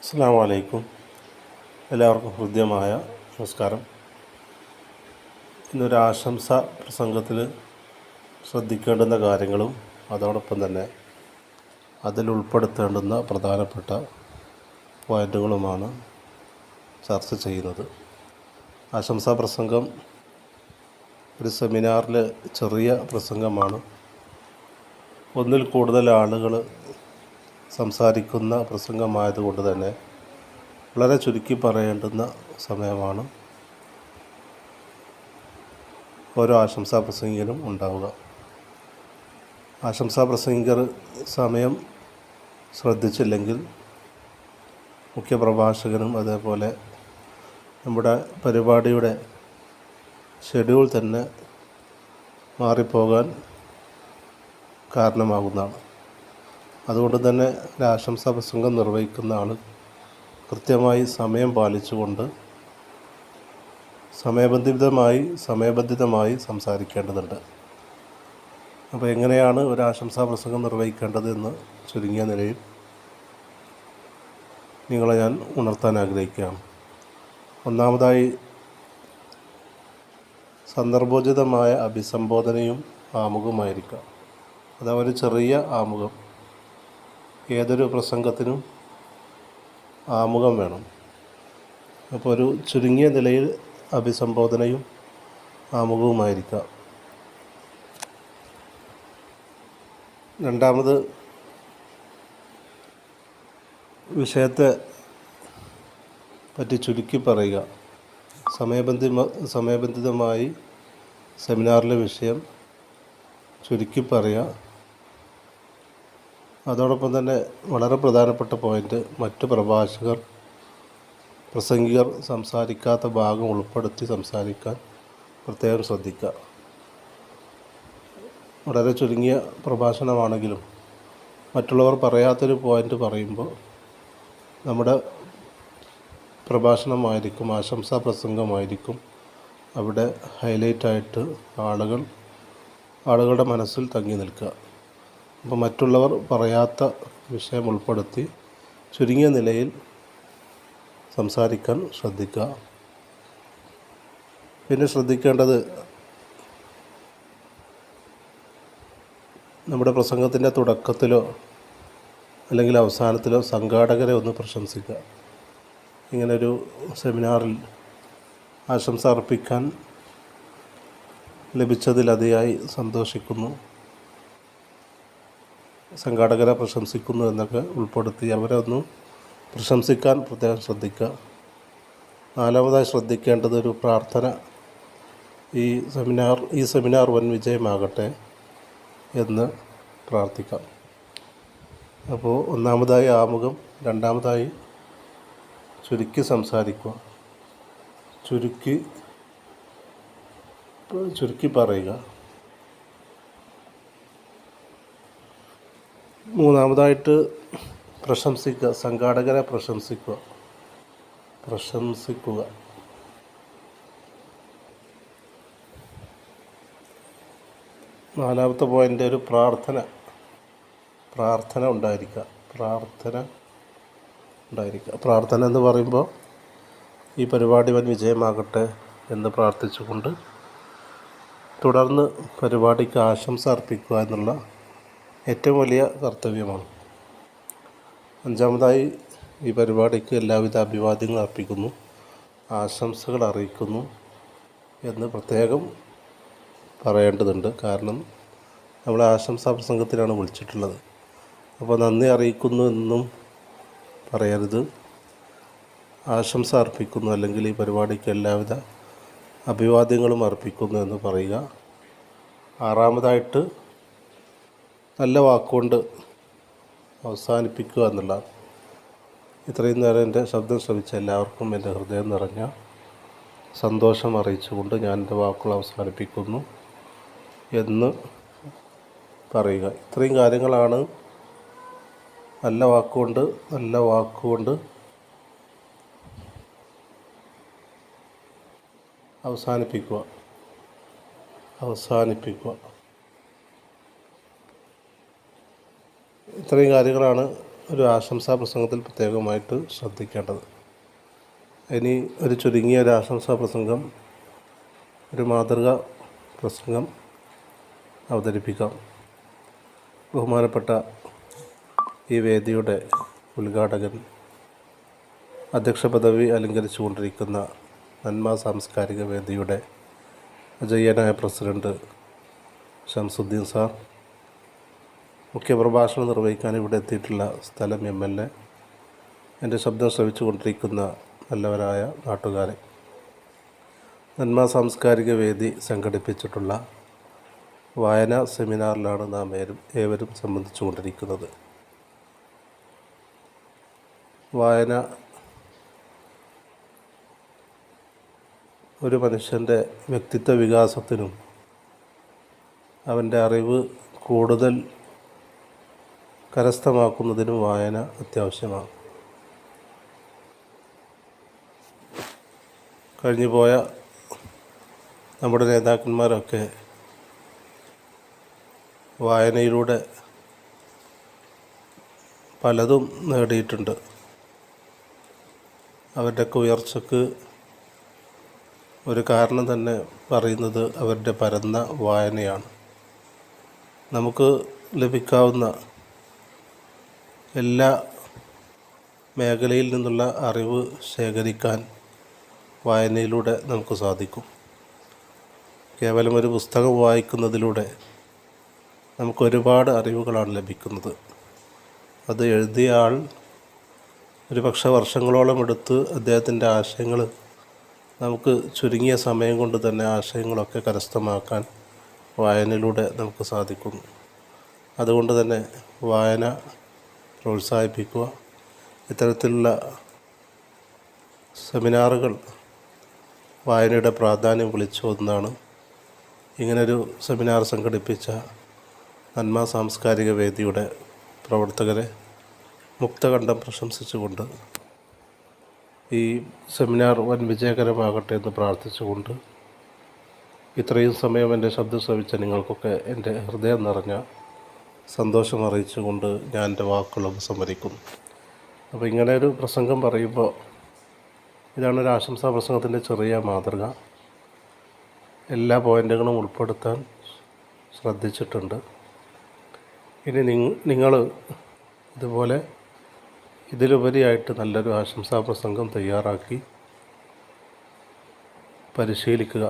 അസ്സലാമു അലൈക്കും. എല്ലാവർക്കും ഹൃദ്യമായ നമസ്കാരം. ഇന്നൊരു ആശംസ പ്രസംഗത്തിൽ ശ്രദ്ധിക്കേണ്ടുന്ന കാര്യങ്ങളും അതോടൊപ്പം തന്നെ അതിൽ ഉൾപ്പെടുത്തേണ്ടുന്ന പ്രധാനപ്പെട്ട പോയിൻറ്റുകളുമാണ് ചർച്ച ചെയ്യുന്നത്. ആശംസാ പ്രസംഗം ഒരു സെമിനാറിൽ ചെറിയ പ്രസംഗമാണ്. ഒന്നിൽ കൂടുതൽ ആളുകൾ സംസാരിക്കുന്ന പ്രസംഗമായതുകൊണ്ട് തന്നെ വളരെ ചുരുക്കി പറയേണ്ടുന്ന സമയമാണ് ഓരോ ആശംസാ പ്രസംഗികനും ഉണ്ടാവുക. ആശംസാ പ്രസംഗികർ സമയം ശ്രദ്ധിച്ചില്ലെങ്കിൽ മുഖ്യപ്രഭാഷകനും അതേപോലെ നമ്മുടെ പരിപാടിയുടെ ഷെഡ്യൂൾ തന്നെ മാറിപ്പോകാൻ കാരണമാകുന്നതാണ്. അതുകൊണ്ട് തന്നെ ഒരു ആശംസാ പ്രസംഗം നിർവഹിക്കുന്ന ആൾ കൃത്യമായി സമയം പാലിച്ചുകൊണ്ട് സമയബന്ധിതമായി സംസാരിക്കേണ്ടതുണ്ട്. അപ്പോൾ എങ്ങനെയാണ് ഒരു ആശംസാ പ്രസംഗം നിർവഹിക്കേണ്ടത് എന്ന് ചുരുങ്ങിയ നിലയിൽ നിങ്ങളെ ഞാൻ ഉണർത്താൻ ആഗ്രഹിക്കുകയാണ്. ഒന്നാമതായി സന്ദർഭോചിതമായ അഭിസംബോധനയും ആമുഖമായിരിക്കാം. അഥവാ ഒരു ചെറിയ ആമുഖം. ഏതൊരു പ്രസംഗത്തിനും ആമുഖം വേണം. അപ്പോൾ ഒരു ചുരുങ്ങിയ നിലയിൽ അഭിസംബോധനയും ആമുഖവുമായിരിക്കാം. രണ്ടാമത്, വിഷയത്തെ പറ്റി ചുരുക്കി പറയുക. സമയബന്ധിതമായി സെമിനാറിലെ വിഷയം ചുരുക്കി പറയുക. അതോടൊപ്പം തന്നെ വളരെ പ്രധാനപ്പെട്ട പോയിൻ്റ്, മറ്റു പ്രസംഗികർ സംസാരിക്കാത്ത ഭാഗം ഉൾപ്പെടുത്തി സംസാരിക്കാൻ പ്രത്യേകം ശ്രദ്ധിക്കുക. വളരെ ചുരുങ്ങിയ പ്രഭാഷണമാണെങ്കിലും മറ്റുള്ളവർ പറയാത്തൊരു പോയിൻ്റ് പറയുമ്പോൾ നമ്മുടെ പ്രഭാഷണമായിരിക്കും, ആശംസാ പ്രസംഗമായിരിക്കും അവിടെ ഹൈലൈറ്റായിട്ട് ആളുകളുടെ മനസ്സിൽ തങ്ങി നിൽക്കുക. അപ്പോൾ മറ്റുള്ളവർ പറയാത്ത വിഷയം ഉൾപ്പെടുത്തി ചുരുങ്ങിയ നിലയിൽ സംസാരിക്കാൻ ശ്രദ്ധിക്കുക. പിന്നെ ശ്രദ്ധിക്കേണ്ടത്, നമ്മുടെ പ്രസംഗത്തിൻ്റെ തുടക്കത്തിലോ അല്ലെങ്കിൽ അവസാനത്തിലോ സംഘാടകരെ ഒന്ന് പ്രശംസിക്കുക. ഇങ്ങനൊരു സെമിനാറിൽ ആശംസ അർപ്പിക്കാൻ ലഭിച്ചതിൽ അതിയായി സന്തോഷിക്കുന്നു, സംഘാടകരെ പ്രശംസിക്കുന്നു എന്നൊക്കെ ഉൾപ്പെടുത്തി അവരെ ഒന്ന് പ്രശംസിക്കാൻ പ്രത്യേകം ശ്രദ്ധിക്കുക. നാലാമതായി ശ്രദ്ധിക്കേണ്ടത് ഒരു പ്രാർത്ഥന. ഈ സെമിനാർ വൻ വിജയമാകട്ടെ എന്ന് പ്രാർത്ഥിക്കാം. അപ്പോൾ ഒന്നാമതായി ആമുഖം, രണ്ടാമതായി ചുരുക്കി സംസാരിക്കുക, ചുരുക്കി പറയുക. മൂന്നാമതായിട്ട് പ്രശംസിക്കുക, സംഘാടകരെ പ്രശംസിക്കുക. നാലാമത്തെ പോയിൻ്റ്, ഒരു പ്രാർത്ഥന ഉണ്ടായിരിക്കുക. പ്രാർത്ഥന എന്ന് പറയുമ്പോൾ ഈ പരിപാടി വൻ വിജയമാകട്ടെ എന്ന് പ്രാർത്ഥിച്ചുകൊണ്ട് തുടർന്ന് പരിപാടിക്ക് ആശംസ അർപ്പിക്കുക എന്നുള്ള ഏറ്റവും വലിയ കർത്തവ്യമാണ്. അഞ്ചാമതായി ഈ പരിപാടിക്ക് എല്ലാവിധ അഭിവാദ്യങ്ങൾ അർപ്പിക്കുന്നു, ആശംസകൾ അറിയിക്കുന്നു എന്ന് പ്രത്യേകം പറയേണ്ടതുണ്ട്. കാരണം നമ്മളെ ആശംസാ പ്രസംഗത്തിലാണ് വിളിച്ചിട്ടുള്ളത്. അപ്പോൾ നന്ദി അറിയിക്കുന്നു എന്നും പറയരുത്, ആശംസ അർപ്പിക്കുന്നു അല്ലെങ്കിൽ ഈ പരിപാടിക്ക് എല്ലാവിധ അഭിവാദ്യങ്ങളും അർപ്പിക്കുന്നു എന്ന് പറയുക. ആറാമതായിട്ട് നല്ല വാക്കുകൊണ്ട് അവസാനിപ്പിക്കുക എന്നുള്ളതാണ്. ഇത്രയും നേരം എൻ്റെ ശബ്ദം ശ്രവിച്ച എല്ലാവർക്കും എൻ്റെ ഹൃദയം നിറഞ്ഞ സന്തോഷം അറിയിച്ചുകൊണ്ട് ഞാൻ എൻ്റെ വാക്കുകൾ അവസാനിപ്പിക്കുന്നു എന്ന് പറയുക. ഇത്രയും കാര്യങ്ങളാണ് നല്ല വാക്കുകൊണ്ട് അവസാനിപ്പിക്കുക. ഇത്രയും കാര്യങ്ങളാണ് ഒരു ആശംസാ പ്രസംഗത്തിൽ പ്രത്യേകമായിട്ട് ശ്രദ്ധിക്കേണ്ടത്. ഇനി ഒരു ചുരുങ്ങിയ ഒരു ആശംസാ പ്രസംഗം, ഒരു മാതൃകാ പ്രസംഗം അവതരിപ്പിക്കാം. ബഹുമാനപ്പെട്ട ഈ വേദിയുടെ ഉദ്ഘാടകൻ, അധ്യക്ഷ പദവി അലങ്കരിച്ചുകൊണ്ടിരിക്കുന്ന നന്മ സാംസ്കാരിക വേദിയുടെ അജയ്യനായ പ്രസിഡൻറ്റ് ഷംസുദ്ദീൻ സാർ, മുഖ്യപ്രഭാഷണം നിർവഹിക്കാൻ ഇവിടെ എത്തിയിട്ടുള്ള സ്ഥലം MLA, എൻ്റെ ശബ്ദം ശ്രവിച്ചു കൊണ്ടിരിക്കുന്ന നല്ലവരായ നാട്ടുകാരെ, നന്മ സാംസ്കാരിക വേദി സംഘടിപ്പിച്ചിട്ടുള്ള വായനാ സെമിനാറിലാണ് നാം ഏവരും സംബന്ധിച്ചു കൊണ്ടിരിക്കുന്നത്. വായന ഒരു മനുഷ്യൻ്റെ വ്യക്തിത്വ വികാസത്തിനും അവൻ്റെ അറിവ് കൂടുതൽ കരസ്ഥമാക്കുന്നതിനും വായന അത്യാവശ്യമാണ്. കഴിഞ്ഞുപോയ നമ്മുടെ നേതാക്കന്മാരൊക്കെ വായനയിലൂടെ പലതും നേടിയിട്ടുണ്ട്. അവരുടെയൊക്കെ ഉയർച്ചയ്ക്ക് ഒരു കാരണം തന്നെ പറയുന്നത് അവരുടെ പരന്ന വായനയാണ്. നമുക്ക് ലഭിക്കാവുന്ന എല്ലാ മേഖലയിൽ നിന്നുള്ള അറിവ് ശേഖരിക്കാൻ വായനയിലൂടെ നമുക്ക് സാധിക്കും. കേവലം ഒരു പുസ്തകം വായിക്കുന്നതിലൂടെ നമുക്ക് ഒരുപാട് അറിവുകളാണ് ലഭിക്കുന്നത്. അത് എഴുതിയ ആൾ ഒരു പക്ഷേ വർഷങ്ങളോളം എടുത്ത് അദ്ദേഹത്തിൻ്റെ ആശയങ്ങൾ നമുക്ക് ചുരുങ്ങിയ സമയം കൊണ്ട് തന്നെ ആശയങ്ങളൊക്കെ കരസ്ഥമാക്കാൻ വായനയിലൂടെ നമുക്ക് സാധിക്കുന്നു. അതുകൊണ്ട് തന്നെ വായന പ്രോത്സാഹിപ്പിക്കുക. ഇത്തരത്തിലുള്ള സെമിനാറുകൾ വായനയുടെ പ്രാധാന്യം വിളിച്ചോതുന്നതാണ്. ഇങ്ങനൊരു സെമിനാർ സംഘടിപ്പിച്ച നന്മ സാംസ്കാരിക വേദിയുടെ പ്രവർത്തകരെ മുക്തകണ്ഠം പ്രശംസിച്ചുകൊണ്ട് ഈ സെമിനാർ വൻ വിജയകരമാകട്ടെ എന്ന് പ്രാർത്ഥിച്ചുകൊണ്ട് ഇത്രയും സമയം എൻ്റെ ശബ്ദം ശ്രവിച്ച നിങ്ങൾക്കൊക്കെ എൻ്റെ ഹൃദയം നിറഞ്ഞ സന്തോഷം അറിയിച്ചുകൊണ്ട് ഞാൻ എൻ്റെ വാക്കുകൾ ഉപസംഹരിക്കുന്നു. അപ്പോൾ ഇങ്ങനെ ഒരു പ്രസംഗം പറയുമ്പോൾ ഇതാണൊരു ആശംസാ പ്രസംഗത്തിൻ്റെ ചെറിയ മാതൃക. എല്ലാ പോയിൻറ്റുകളും ഉൾപ്പെടുത്താൻ ശ്രദ്ധിച്ചിട്ടുണ്ട്. ഇനി നിങ്ങൾ ഇതുപോലെ ഇതിലുപരിയായിട്ട് നല്ലൊരു ആശംസാ പ്രസംഗം തയ്യാറാക്കി പരിശീലിക്കുക.